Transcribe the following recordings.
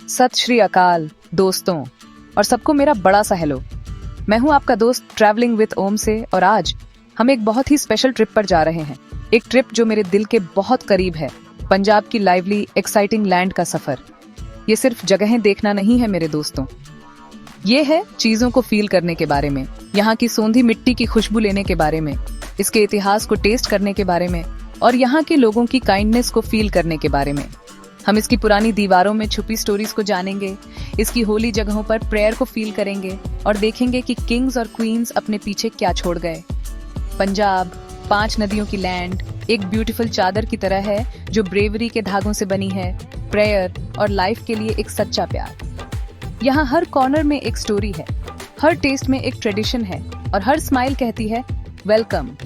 सत श्री अकाल दोस्तों और सबको मेरा बड़ा सा हेलो। मैं हूं आपका दोस्त ट्रैवलिंग विद ओम से और आज हम एक बहुत ही स्पेशल ट्रिप पर जा रहे हैं। एक ट्रिप जो मेरे दिल के बहुत करीब है। पंजाब की लाइवली एक्साइटिंग लैंड का सफर। ये सिर्फ जगहें देखना नहीं है मेरे दोस्तों, ये है चीजों को फील करने के बारे में, यहाँ की सोंधी मिट्टी की खुशबू लेने के बारे में, इसके इतिहास को टेस्ट करने के बारे में और यहाँ के लोगों की काइंडनेस को फील करने के बारे में। हम इसकी पुरानी दीवारों में छुपी स्टोरीज को जानेंगे, इसकी होली जगहों पर प्रेयर को फील करेंगे और देखेंगे कि किंग्स और क्वींस अपने पीछे क्या छोड़ गए। पंजाब 5 नदियों की लैंड एक ब्यूटीफुल चादर की तरह है जो ब्रेवरी के धागों से बनी है, प्रेयर और लाइफ के लिए एक सच्चा प्यार। यहाँ हर कॉर्नर में एक स्टोरी है, हर टेस्ट में एक ट्रेडिशन है और हर स्माइल कहती है वेलकम।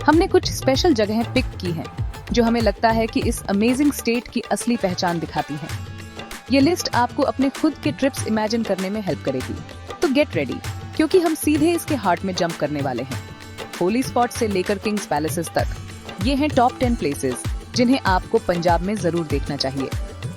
हमने कुछ स्पेशल जगहें पिक की हैं जो हमें लगता है कि इस अमेजिंग स्टेट की असली पहचान दिखाती हैं। ये लिस्ट आपको अपने खुद के ट्रिप्स इमेजिन करने में हेल्प करेगी, तो गेट रेडी क्योंकि हम सीधे इसके हार्ट में जंप करने वाले हैं। होली स्पॉट से लेकर किंग्स पैलेसेस तक, ये हैं टॉप 10 प्लेसेस जिन्हें आपको पंजाब में जरूर देखना चाहिए।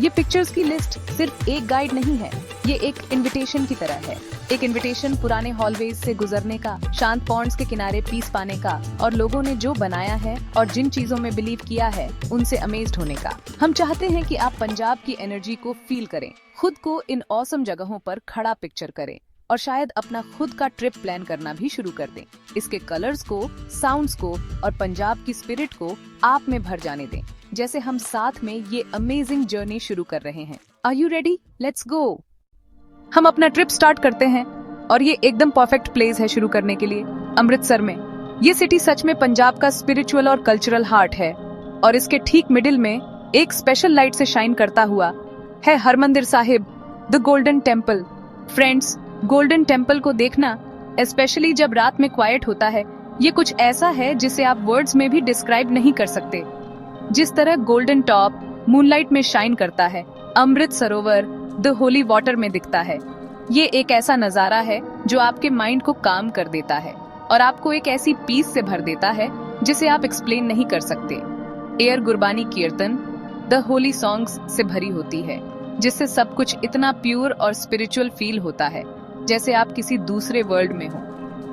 ये पिक्चर्स की लिस्ट सिर्फ एक गाइड नहीं है, ये एक इनविटेशन की तरह है। एक इनविटेशन पुराने हॉलवेज से गुजरने का, शांत पॉन्ड्स के किनारे पीस पाने का और लोगों ने जो बनाया है और जिन चीजों में बिलीव किया है उनसे अमेज्ड होने का। हम चाहते हैं कि आप पंजाब की एनर्जी को फील करें, खुद को इन ऑसम जगहों पर खड़ा पिक्चर करें और शायद अपना खुद का ट्रिप प्लान करना भी शुरू कर दें। इसके कलर्स को, साउंड्स को और पंजाब की स्पिरिट को आप में भर जाने दें, जैसे हम साथ में ये अमेजिंग जर्नी शुरू कर रहे हैं। Are you ready? Let's go. हम अपना ट्रिप स्टार्ट करते हैं और ये एकदम परफेक्ट प्लेस है शुरू करने के लिए, अमृतसर में। ये सिटी सच में पंजाब का स्पिरिचुअल और कल्चरल हार्ट है और इसके ठीक मिडिल में एक स्पेशल लाइट से शाइन करता हुआ है Harmandir Sahib, the golden temple. Friends, golden temple को देखना, स्पेशली जब रात में क्वाइट होता है, ये कुछ ऐसा है जिसे आप वर्ड्स में भी डिस्क्राइब नहीं कर सकते। जिस तरह गोल्डन टॉप मूनलाइट में शाइन करता है, Amrit Sarovar the holy water में दिखता है, ये एक ऐसा नजारा है जो आपके माइंड को काम कर देता है और आपको एक ऐसी पीस से भर देता है जिसे आप एक्सप्लेन नहीं कर सकते। एयर गुरबानी कीर्तन द होली सॉन्ग्स से भरी होती है, जिससे सब कुछ इतना प्योर और स्पिरिचुअल फील होता है जैसे आप किसी दूसरे वर्ल्ड में हो।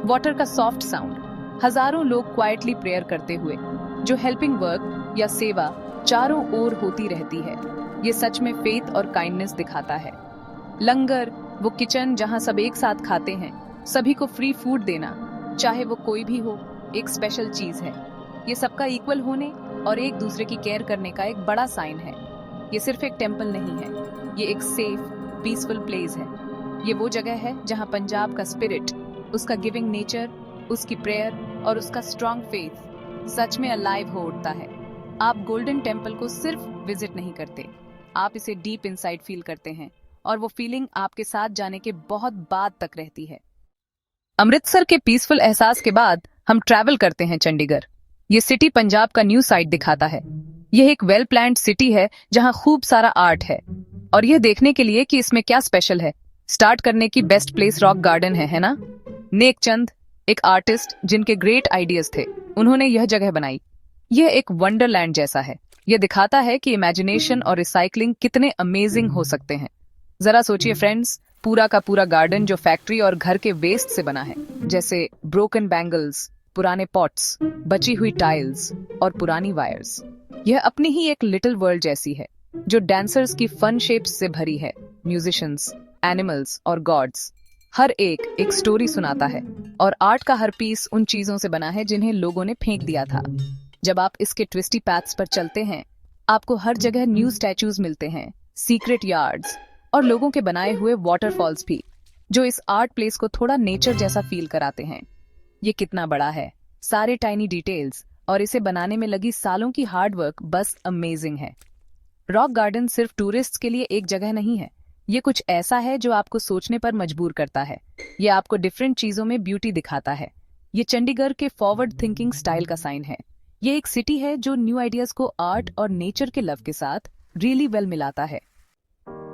वाटर का सॉफ्ट साउंड, हजारों लोग क्वाइटली प्रेयर करते हुए, जो हेल्पिंग वर्क या सेवा चारों ओर होती रहती है, ये सच में फेथ और काइंडनेस दिखाता है। लंगर, वो किचन जहाँ सब एक साथ खाते हैं, सभी को फ्री फूड देना, चाहे वो कोई भी हो, एक स्पेशल चीज है। ये सबका इक्वल होने और एक दूसरे की केयर करने का एक बड़ा साइन है। ये सिर्फ एक टेम्पल नहीं है, ये एक सेफ पीसफुल प्लेस है। ये वो जगह है जहाँ पंजाब का स्पिरिट, उसका गिविंग नेचर, उसकी प्रेयर और उसका स्ट्रॉन्ग फेथ सच में अलाइव हो उठता है। आप गोल्डन टेम्पल को सिर्फ विजिट नहीं करते, आप इसे डीप इनसाइड फील करते हैं और वो फीलिंग आपके साथ जाने के बहुत बाद तक रहती है। अमृतसर के पीसफुल एहसास के बाद हम ट्रैवल करते हैं चंडीगढ़। ये सिटी पंजाब का न्यू साइड दिखाता है। यह एक वेल प्लान्ड सिटी है जहां खूब सारा आर्ट है और यह देखने के लिए कि इसमें क्या स्पेशल है, स्टार्ट करने की बेस्ट प्लेस रॉक गार्डन है ना? नेक चंद एक आर्टिस्ट जिनके ग्रेट आइडियाज थे, उन्होंने यह जगह बनाई। यह एक वंडरलैंड जैसा है। यह दिखाता है कि इमेजिनेशन और रिसाइकलिंग कितने अमेजिंग हो सकते हैं। जरा सोचिए फ्रेंड्स, पूरा का पूरा गार्डन जो फैक्ट्री और घर के वेस्ट से बना है, जैसे ब्रोकन बैंगल्स, पुराने पॉट्स, बची हुई टाइल्स और पुरानी वायर्स। यह अपनी ही एक लिटिल वर्ल्ड जैसी है जो डांसर्स की फन शेप्स से भरी है। म्यूजिशियंस, एनिमल्स और गॉड्स, हर एक स्टोरी सुनाता है और आर्ट का हर पीस उन चीजों से बना है जिन्हें लोगों ने फेंक दिया था। जब आप इसके ट्विस्टी पैथ्स पर चलते हैं, आपको हर जगह न्यू स्टैचूज मिलते हैं, सीक्रेट यार्ड्स और लोगों के बनाए हुए वाटरफॉल्स भी, जो इस आर्ट प्लेस को थोड़ा नेचर जैसा फील कराते हैं। ये कितना बड़ा है, सारे टाइनी डिटेल्स और इसे बनाने में लगी सालों की हार्ड वर्क बस अमेजिंग है। रॉक गार्डन सिर्फ टूरिस्ट्स के लिए एक जगह नहीं है, ये कुछ ऐसा है जो आपको सोचने पर मजबूर करता है। ये आपको डिफरेंट चीजों में ब्यूटी दिखाता है। ये चंडीगढ़ के फॉरवर्ड थिंकिंग स्टाइल का साइन है। ये एक सिटी है जो न्यू आइडियाज को आर्ट और नेचर के लव के साथ रियली वेल मिलाता है।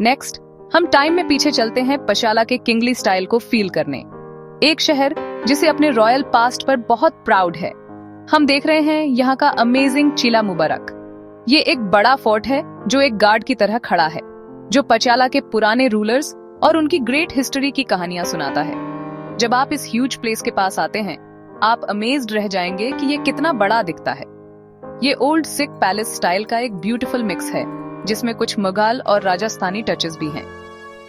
नेक्स्ट, हम टाइम में पीछे चलते हैं पशाला के किंगली स्टाइल को फील करने। एक शहर जिसे अपने रॉयल पास्ट पर बहुत प्राउड है। हम देख रहे हैं यहाँ का अमेजिंग चिला मुबारक। ये एक बड़ा फोर्ट है जो एक गार्ड की तरह खड़ा है। जो पटियाला के पुराने रूलर्स और उनकी ग्रेट हिस्ट्री की कहानियां सुनाता है। जब आप इस ह्यूज प्लेस के पास आते हैं, आप अमेज्ड रह जाएंगे कि ये कितना बड़ा दिखता है। ये ओल्ड सिख पैलेस स्टाइल का एक ब्यूटीफुल मिक्स है, जिसमें कुछ मुगल और राजस्थानी टचेस भी हैं।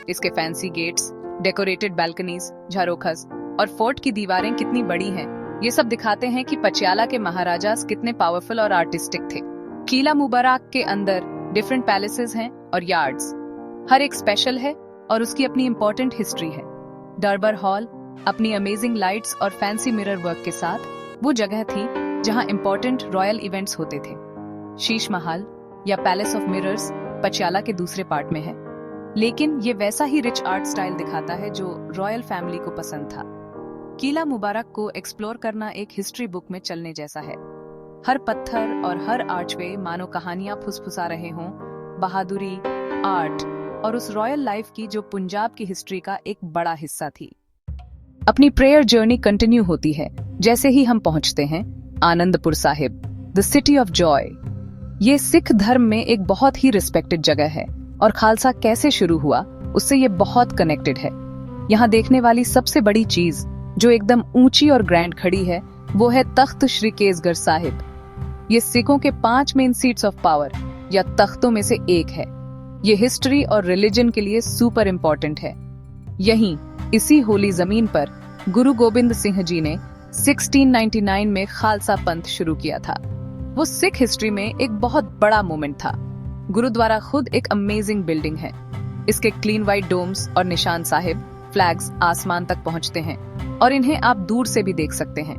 इसके फैंसी गेट्स, डेकोरेटेड बैल्कनीज, झरोखस और फोर्ट की दीवारें कितनी बड़ी हैं, ये सब दिखाते हैं कि पटियाला के महाराजास कितने पावरफुल और आर्टिस्टिक थे। किला मुबारक के अंदर डिफरेंट पैलेसेस हैं और यार्ड्स, हर एक स्पेशल है और उसकी अपनी इंपॉर्टेंट हिस्ट्री है। दरबार हॉल अपनी अमेजिंग लाइट्स और फैंसी मिरर वर्क के साथ वो जगह थी जहां इंपॉर्टेंट रॉयल इवेंट्स होते थे। शीश महल या पैलेस ऑफ मिरर्स पटियाला के दूसरे पार्ट में है, लेकिन ये वैसा ही रिच आर्ट स्टाइल दिखाता है जो रॉयल फैमिली को पसंद था। किला मुबारक को एक्सप्लोर करना एक हिस्ट्री बुक में चलने जैसा है। हर पत्थर और हर आर्चवे मानो कहानियां फुसफुसा रहे हों, बहादुरी, आर्ट और उस रॉयल लाइफ की जो पंजाब की हिस्ट्री का एक बड़ा हिस्सा थी। अपनी प्रेयर जर्नी कंटिन्यू होती है जैसे ही हम पहुंचते हैं Anandpur Sahib, the city of Joy. ये सिख धर्म में एक बहुत ही रिस्पेक्टेड जगह है और खालसा कैसे शुरू हुआ उससे ये बहुत कनेक्टेड है। यहाँ देखने वाली सबसे बड़ी चीज जो एकदम ऊंची और ग्रैंड खड़ी है वो है तख्त श्री केसगढ़ साहिब। ये सिखों के 5 मेन सीट्स ऑफ पावर या तख्तों में से एक है। ये हिस्ट्री और रिलीजन के लिए सुपर इम्पोर्टेंट है। यहीं इसी होली जमीन पर गुरु गोबिंद सिंह जी ने 1699 में खालसा पंथ शुरू किया था। वो सिख हिस्ट्री में एक बहुत बड़ा मोमेंट था। गुरुद्वारा खुद एक अमेजिंग बिल्डिंग है। इसके क्लीन व्हाइट डोम्स और निशान साहिब फ्लैग्स आसमान तक पहुंचते हैं और इन्हें आप दूर से भी देख सकते हैं।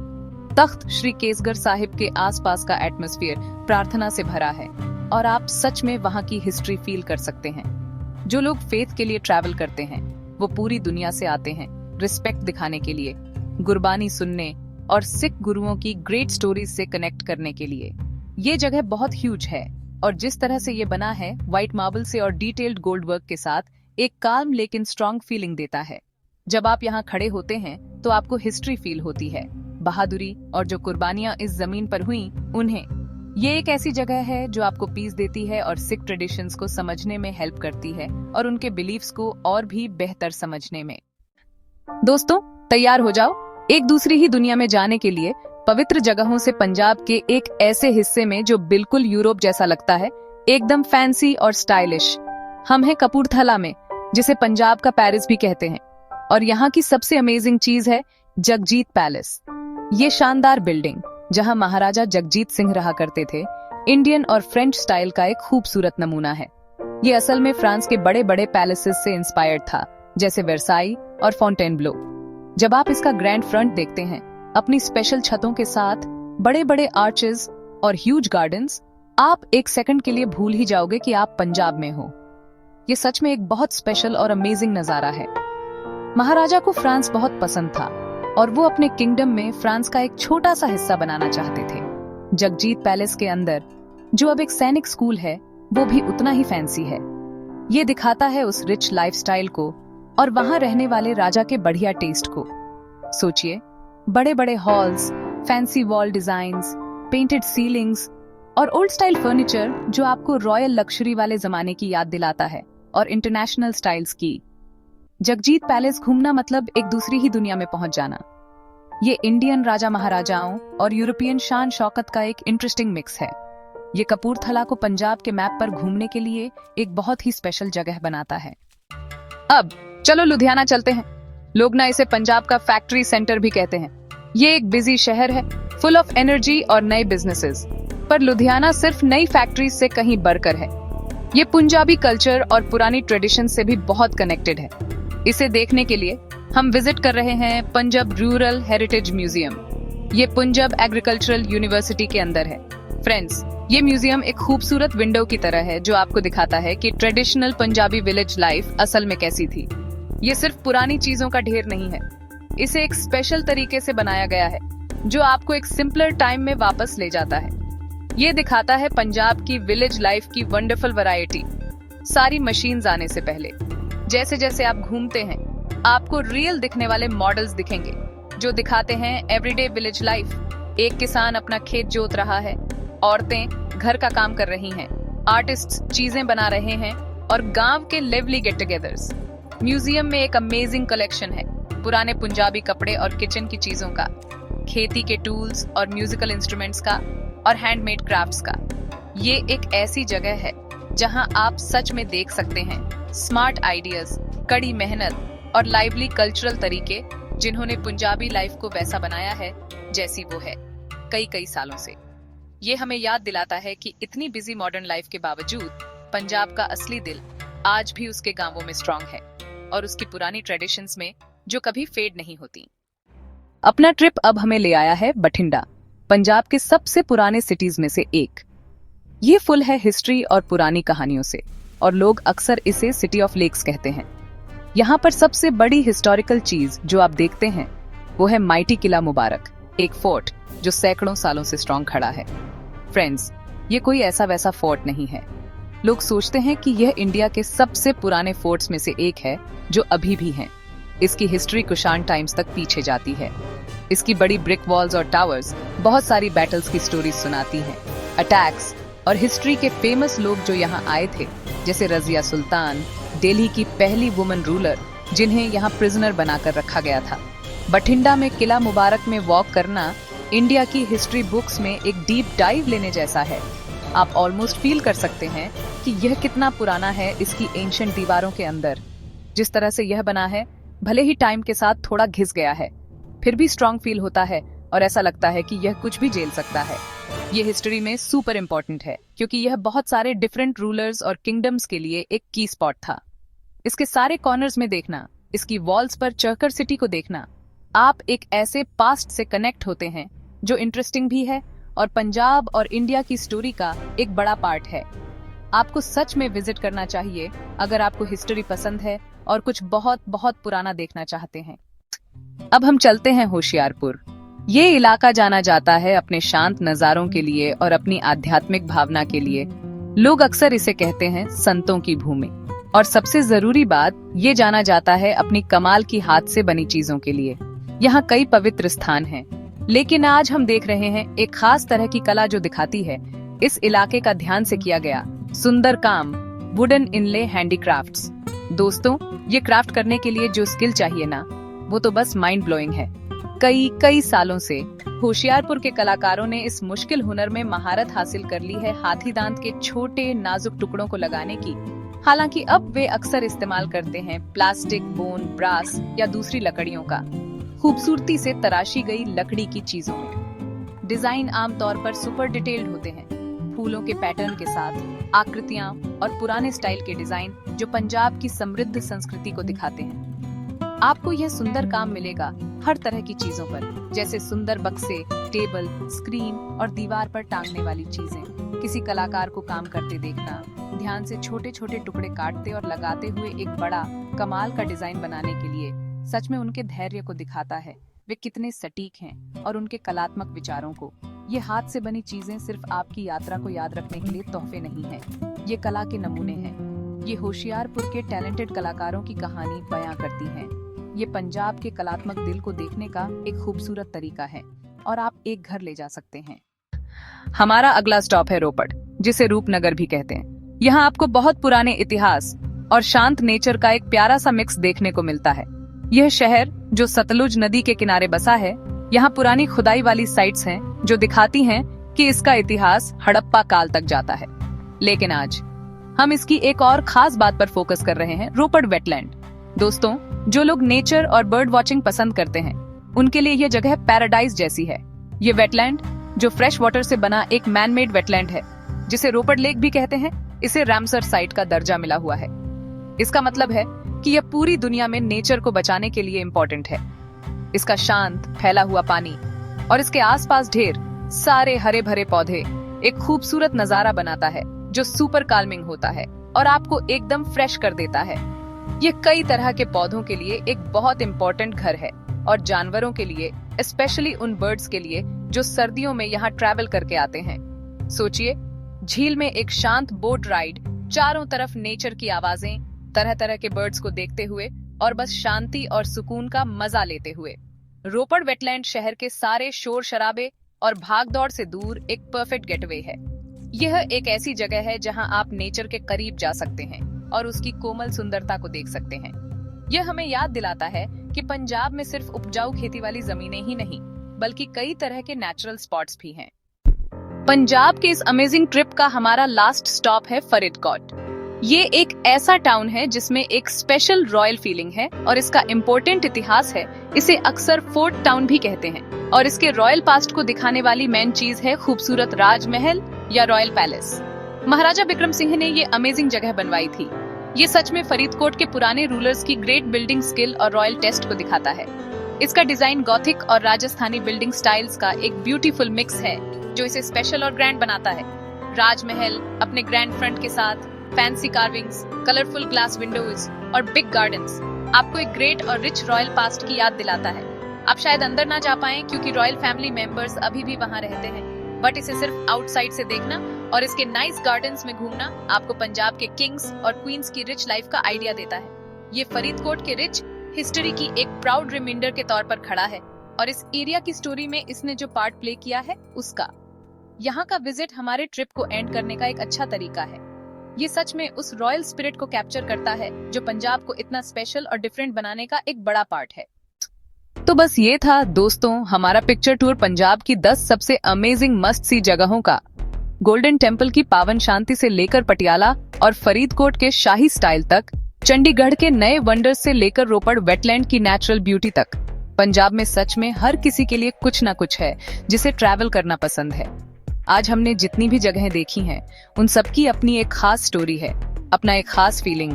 तख्त श्री केसगढ़ साहिब के आसपास का एटमॉस्फेयर प्रार्थना से भरा है और आप सच में वहां की हिस्ट्री फील कर सकते हैं। जो लोग फेथ के लिए ट्रैवल करते हैं वो पूरी दुनिया से आते हैं रिस्पेक्ट दिखाने के लिए, गुरबानी सुनने और सिख गुरुओं की ग्रेट स्टोरीज से कनेक्ट करने के लिए। ये जगह बहुत ह्यूज है और जिस तरह से ये बना है व्हाइट मार्बल से और डिटेल्ड गोल्ड वर्क के साथ एक काम लेकिन स्ट्रॉन्ग फीलिंग देता है। जब आप यहाँ खड़े होते हैं तो आपको हिस्ट्री फील होती है, बहादुरी और जो कुर्बानियां इस जमीन पर हुई उन्हें। ये एक ऐसी जगह है जो आपको पीस देती है और सिख ट्रेडिशंस को समझने में हेल्प करती है और उनके बिलीफ्स को और भी बेहतर समझने में। दोस्तों तैयार हो जाओ एक दूसरी ही दुनिया में जाने के लिए, पवित्र जगहों से पंजाब के एक ऐसे हिस्से में जो बिल्कुल यूरोप जैसा लगता है, एकदम फैंसी और स्टाइलिश। हम हैं कपूरथला में, जिसे पंजाब का पेरिस भी कहते हैं, और यहाँ की सबसे अमेजिंग चीज है जगजीत पैलेस। ये शानदार बिल्डिंग जहाँ महाराजा जगजीत सिंह रहा करते थे, इंडियन और फ्रेंच स्टाइल का एक खूबसूरत नमूना है। ये असल में फ्रांस के बड़े बड़े पैलेसेस से इंस्पायर्ड था, जैसे वर्साई और फॉन्टेनब्लो। जब आप इसका ग्रैंड फ्रंट देखते हैं अपनी स्पेशल छतों के साथ, बड़े बड़े आर्चेस और ह्यूज गार्डन्स, आप एक सेकंड के लिए भूल ही जाओगे कि आप पंजाब में हो। ये सच में एक बहुत स्पेशल और अमेजिंग नजारा है। महाराजा को फ्रांस बहुत पसंद था और वो अपने किंगडम में फ्रांस का एक छोटा सा हिस्सा बनाना चाहते थे। जगजीत पैलेस के अंदर जो अब एक सैनिक स्कूल है वो भी उतना ही फैंसी है। ये दिखाता है उस रिच लाइफस्टाइल को और वहां रहने वाले राजा के बढ़िया टेस्ट को। सोचिए, बड़े बड़े halls, fancy wall designs, painted ceilings और ओल्ड स्टाइल फर्नीचर जो आपको रॉयल लक्जरी वाले जमाने की याद दिलाता है, और इंटरनेशनल स्टाइल्स की। जगजीत पैलेस घूमना मतलब एक दूसरी ही दुनिया में पहुंच जाना। ये इंडियन राजा महाराजाओं और यूरोपियन शान शौकत का एक इंटरेस्टिंग मिक्स है। ये कपूरथला को पंजाब के मैप पर घूमने के लिए एक बहुत ही स्पेशल जगह बनाता है। अब चलो लुधियाना चलते हैं। लोग ना इसे पंजाब का फैक्ट्री सेंटर भी कहते हैं। ये एक बिजी शहर है, फुल ऑफ एनर्जी और नए बिजनेसेस। पर लुधियाना सिर्फ नई फैक्ट्रीज से कहीं बढ़कर है। ये पंजाबी कल्चर और पुरानी ट्रेडिशन से भी बहुत कनेक्टेड है। इसे देखने के लिए हम विजिट कर रहे हैं पंजाब रूरल हेरिटेज म्यूजियम। ये पंजाब एग्रीकल्चरल यूनिवर्सिटी के अंदर है। फ्रेंड्स, ये म्यूजियम एक खूबसूरत विंडो की तरह है जो आपको दिखाता है कि ट्रेडिशनल पंजाबी विलेज लाइफ असल में कैसी थी। ये सिर्फ पुरानी चीजों का ढेर नहीं है, इसे एक स्पेशल तरीके से बनाया गया है जो आपको एक सिंपलर टाइम में वापस ले जाता है। ये दिखाता है पंजाब की विलेज लाइफ की वंडरफुल वैरायटी। सारी मशीन्स आने से पहले जैसे जैसे आप घूमते हैं आपको रियल दिखने वाले मॉडल्स दिखेंगे जो दिखाते हैं एवरीडे विलेज लाइफ। एक किसान अपना खेत जोत रहा है, औरतें घर का काम कर रही हैं, आर्टिस्ट्स चीजें बना रहे हैं और गांव के लिवली गेट टुगेदर्स। म्यूजियम में एक अमेजिंग कलेक्शन है पुराने पंजाबी कपड़े और किचन की चीजों का, खेती के टूल्स और म्यूजिकल इंस्ट्रूमेंट्स का और हैंडमेड क्राफ्ट्स का। ये एक ऐसी जगह है जहां आप सच में देख सकते हैं स्मार्ट आइडियाज, कड़ी मेहनत और लाइवली कल्चरल तरीके जिन्होंने पंजाबी लाइफ को वैसा बनाया है जैसी वो है कई सालों से। ये हमें याद दिलाता है कि इतनी बिजी मॉडर्न लाइफ के बावजूद पंजाब का असली दिल आज भी उसके गांवों में स्ट्रांग है और उसकी पुरानी ट्रेडिशंस में जो कभी फेड नहीं होती। अपना ट्रिप अब हमें ले आया है बठिंडा, पंजाब के सबसे पुराने सिटीज में से एक। ये फुल है हिस्ट्री और पुरानी कहानियों से और लोग अक्सर इसे सिटी ऑफ लेक्स कहते हैं। यहाँ पर सबसे बड़ी हिस्टोरिकल चीज जो आप देखते हैं वो है माइटी किला मुबारक, एक फोर्ट जो सैकड़ों सालों से स्ट्रांग खड़ा है। फ्रेंड्स, ये कोई ऐसा वैसा फोर्ट नहीं है। लोग सोचते हैं कि यह इंडिया के सबसे पुराने फोर्ट्स में से एक है जो अभी भी हैं। इसकी हिस्ट्री कुषाण टाइम्स तक पीछे जाती है। इसकी बड़ी ब्रिक वॉल्स और टावर्स बहुत सारी बैटल्स की स्टोरी सुनाती हैं, अटैक्स और हिस्ट्री के फेमस लोग जो यहाँ आए थे, जैसे रजिया सुल्तान, दिल्ली की पहली वुमन रूलर जिन्हें यहाँ प्रिजनर बनाकर रखा गया था। बठिंडा में किला मुबारक में वॉक करना इंडिया की हिस्ट्री बुक्स में एक डीप डाइव लेने जैसा है। आप ऑलमोस्ट फील कर सकते हैं कि यह कितना पुराना है इसकी एंशिएंट दीवारों के अंदर। जिस तरह से यह बना है, भले ही टाइम के साथ थोड़ा घिस गया है, फिर भी स्ट्रांग फील होता है और ऐसा लगता है कि यह कुछ भी झेल सकता है। यह हिस्ट्री में सुपर इम्पोर्टेंट है क्योंकि यह बहुत सारे डिफरेंट रूलर्स और किंगडम्स के लिए एक की स्पॉट था। इसके सारे कॉर्नर्स में देखना, इसकी वॉल्स पर चढ़कर सिटी को देखना, आप एक ऐसे पास्ट से कनेक्ट होते हैं जो इंटरेस्टिंग भी है और पंजाब और इंडिया की स्टोरी का एक बड़ा पार्ट है। आपको सच में विजिट करना चाहिए अगर आपको हिस्ट्री पसंद है और कुछ बहुत बहुत पुराना देखना चाहते हैं। अब हम चलते हैं होशियारपुर। ये इलाका जाना जाता है अपने शांत नजारों के लिए और अपनी आध्यात्मिक भावना के लिए। लोग अक्सर इसे कहते हैं संतों की भूमि, और सबसे जरूरी बात ये जाना जाता है अपनी कमाल की हाथ से बनी चीजों के लिए। यहाँ कई पवित्र स्थान हैं, लेकिन आज हम देख रहे हैं एक खास तरह की कला जो दिखाती है इस इलाके का ध्यान से किया गया सुंदर काम, वुडन इनले हैंडीक्राफ्ट्स। दोस्तों, ये क्राफ्ट करने के लिए जो स्किल चाहिए ना, वो तो बस माइंड ब्लोइंग है। कई सालों से होशियारपुर के कलाकारों ने इस मुश्किल हुनर में महारत हासिल कर ली है हाथी दांत के छोटे नाजुक टुकड़ों को लगाने की। हालांकि अब वे अक्सर इस्तेमाल करते हैं प्लास्टिक, बोन, ब्रास या दूसरी लकड़ियों का खूबसूरती से तराशी गई लकड़ी की चीजों में। डिजाइन आमतौर पर सुपर डिटेल्ड होते हैं, फूलों के पैटर्न के साथ आकृतियां और पुराने स्टाइल के डिजाइन जो पंजाब की समृद्ध संस्कृति को दिखाते हैं। आपको यह सुंदर काम मिलेगा हर तरह की चीजों पर, जैसे सुंदर बक्से, टेबल, स्क्रीन और दीवार पर टांगने वाली चीजें। किसी कलाकार को काम करते देखना, ध्यान से छोटे छोटे टुकड़े काटते और लगाते हुए एक बड़ा कमाल का डिजाइन बनाने के लिए सच में उनके धैर्य को दिखाता है। वे कितने सटीक हैं और उनके कलात्मक विचारों को। ये हाथ से बनी चीजें सिर्फ आपकी यात्रा को याद रखने के लिए तोहफे नहीं हैं, ये कला के नमूने हैं। ये होशियारपुर के टैलेंटेड कलाकारों की कहानी बयां करती हैं। ये पंजाब के कलात्मक दिल को देखने का एक खूबसूरत तरीका है और आप एक घर ले जा सकते हैं। हमारा अगला स्टॉप है रोपड़, जिसे रूपनगर भी कहते हैं। यहाँ आपको बहुत पुराने इतिहास और शांत नेचर का एक प्यारा सा मिक्स देखने को मिलता है। यह शहर जो सतलुज नदी के किनारे बसा है, यहाँ पुरानी खुदाई वाली साइट्स हैं जो दिखाती हैं कि इसका इतिहास हड़प्पा काल तक जाता है। लेकिन आज हम इसकी एक और खास बात पर फोकस कर रहे हैं, रोपड़ वेटलैंड। दोस्तों, जो लोग नेचर और बर्ड वॉचिंग पसंद करते हैं उनके लिए यह जगह पैराडाइज जैसी है। ये वेटलैंड जो फ्रेश वाटर से बना एक मैन मेड वेटलैंड है, जिसे रोपड़ लेक भी कहते हैं, इसे रामसर साइट का दर्जा मिला हुआ है। इसका मतलब है कि यह पूरी दुनिया में नेचर को बचाने के लिए इम्पोर्टेंट है। इसका शांत फैला हुआ पानी और इसके आसपास ढेर सारे हरे भरे पौधे एक खूबसूरत नजारा बनाता है जो सुपर काल्मिंग होता है और आपको एकदम फ्रेश कर देता है। ये कई तरह के पौधों के लिए एक बहुत इम्पोर्टेंट घर है और जानवरों के लिए, स्पेशली उन बर्ड्स के लिए जो सर्दियों में यहाँ ट्रैवल करके आते हैं। सोचिए, झील में एक शांत बोट राइड, चारों तरफ नेचर की आवाजें, तरह तरह के बर्ड्स को देखते हुए और बस शांति और सुकून का मजा लेते हुए। रोपड़ वेटलैंड शहर के सारे शोर शराबे और भागदौड़ से दूर एक परफेक्ट गेटवे है। यह एक ऐसी जगह है जहां आप नेचर के करीब जा सकते हैं और उसकी कोमल सुंदरता को देख सकते हैं। यह हमें याद दिलाता है कि पंजाब में सिर्फ उपजाऊ खेती वाली जमीनें ही नहीं, बल्कि कई तरह के नेचुरल स्पॉट्स भी हैं। पंजाब के इस अमेजिंग ट्रिप का हमारा लास्ट स्टॉप है फरीदकोट। ये एक ऐसा टाउन है जिसमें एक स्पेशल रॉयल फीलिंग है और इसका इम्पोर्टेंट इतिहास है। इसे अक्सर फोर्ट टाउन भी कहते हैं और इसके रॉयल पास्ट को दिखाने वाली मेन चीज है खूबसूरत राजमहल या रॉयल पैलेस। महाराजा विक्रम सिंह ने ये अमेजिंग जगह बनवाई थी। ये सच में फरीदकोट के पुराने रूलर्स की ग्रेट बिल्डिंग स्किल और रॉयल टेस्ट को दिखाता है। इसका डिजाइन गॉथिक और राजस्थानी बिल्डिंग स्टाइल्स का एक ब्यूटीफुल मिक्स है जो इसे स्पेशल और ग्रैंड बनाता है। राजमहल अपने ग्रैंड फ्रंट के साथ fancy carvings, colourful glass Windows और बिग गार्डन्स आपको एक ग्रेट और रिच रॉयल पास्ट की याद दिलाता है। आप शायद अंदर ना जा पाएं क्योंकि रॉयल फैमिली मेंबर्स अभी भी वहां रहते हैं, बट इसे सिर्फ आउटसाइड से देखना और इसके नाइस गार्डन्स में घूमना आपको पंजाब के किंग्स और क्वींस की रिच लाइफ का आइडिया देता है। ये फरीदकोट के रिच हिस्ट्री की एक प्राउड रिमाइंडर के तौर पर खड़ा है और इस एरिया की स्टोरी में इसने जो पार्ट प्ले किया है उसका। यहाँ का विजिट हमारे ट्रिप को एंड करने का एक अच्छा तरीका है। ये सच में उस रॉयल स्पिरिट को कैप्चर करता है जो पंजाब को इतना स्पेशल और डिफरेंट बनाने का एक बड़ा पार्ट है। तो बस ये था दोस्तों हमारा पिक्चर टूर पंजाब की 10 सबसे अमेजिंग मस्त सी जगहों का। गोल्डन टेम्पल की पावन शांति से लेकर पटियाला और फरीदकोट के शाही स्टाइल तक, चंडीगढ़ के नए वंडर्स से लेकर रोपड़ वेटलैंड की नेचुरल ब्यूटी तक, पंजाब में सच में हर किसी के लिए कुछ ना कुछ है जिसे ट्रैवल करना पसंद है। आज हमने जितनी भी जगहें देखी हैं, उन सबकी अपनी एक खास स्टोरी है, अपना एक खास फीलिंग।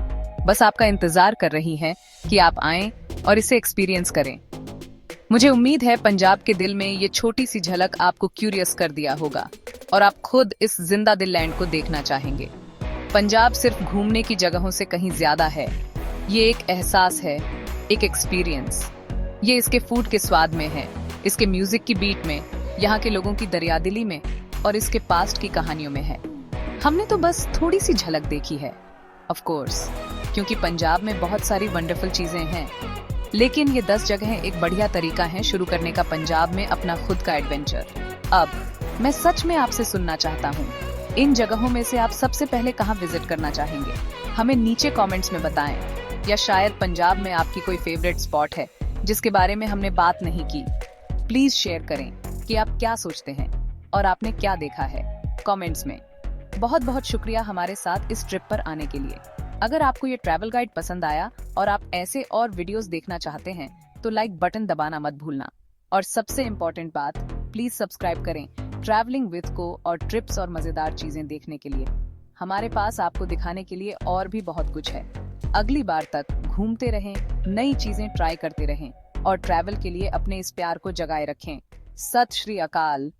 बस आपका इंतजार कर रही है कि आप आएं और इसे एक्सपीरियंस करें। मुझे उम्मीद है पंजाब के दिल में ये छोटी सी झलक आपको क्यूरियस कर दिया होगा और आप खुद इस जिंदा दिल लैंड को देखना चाहेंगे। पंजाब सिर्फ घूमने की जगहों से कहीं ज्यादा है। ये एक एहसास है, एक एक्सपीरियंस। ये इसके फूड के स्वाद में है, इसके म्यूजिक की बीट में, यहाँ के लोगों की दरियादिली में और इसके पास्ट की कहानियों में है। हमने तो बस थोड़ी सी झलक देखी है, ऑफ कोर्स, क्योंकि पंजाब में बहुत सारी वंडरफुल चीजें हैं। लेकिन ये 10 जगहें एक बढ़िया तरीका है शुरू करने का पंजाब में अपना खुद का एडवेंचर। अब मैं सच में आपसे सुनना चाहता हूँ, इन जगहों में से आप सबसे पहले कहाँ विजिट करना चाहेंगे? हमें नीचे कमेंट्स में बताएं। या शायद पंजाब में आपकी कोई फेवरेट स्पॉट है जिसके बारे में हमने बात नहीं की। प्लीज शेयर करें कि आप क्या सोचते हैं और आपने क्या देखा है कमेंट्स में। बहुत बहुत शुक्रिया हमारे साथ इस ट्रिप पर आने के लिए। अगर आपको ये ट्रैवल गाइड पसंद आया और आप ऐसे और वीडियोस देखना चाहते हैं तो लाइक बटन दबाना मत भूलना। और सबसे इम्पोर्टेंट बात, प्लीज सब्सक्राइब करें ट्रैवलिंग विद को और ट्रिप्स और मजेदार चीजें देखने के लिए। हमारे पास आपको दिखाने के लिए और भी बहुत कुछ है। अगली बार तक घूमते रहें, नई चीजें ट्राई करते रहें और ट्रैवल के लिए अपने इस प्यार को जगाए रखें। सत श्री अकाल।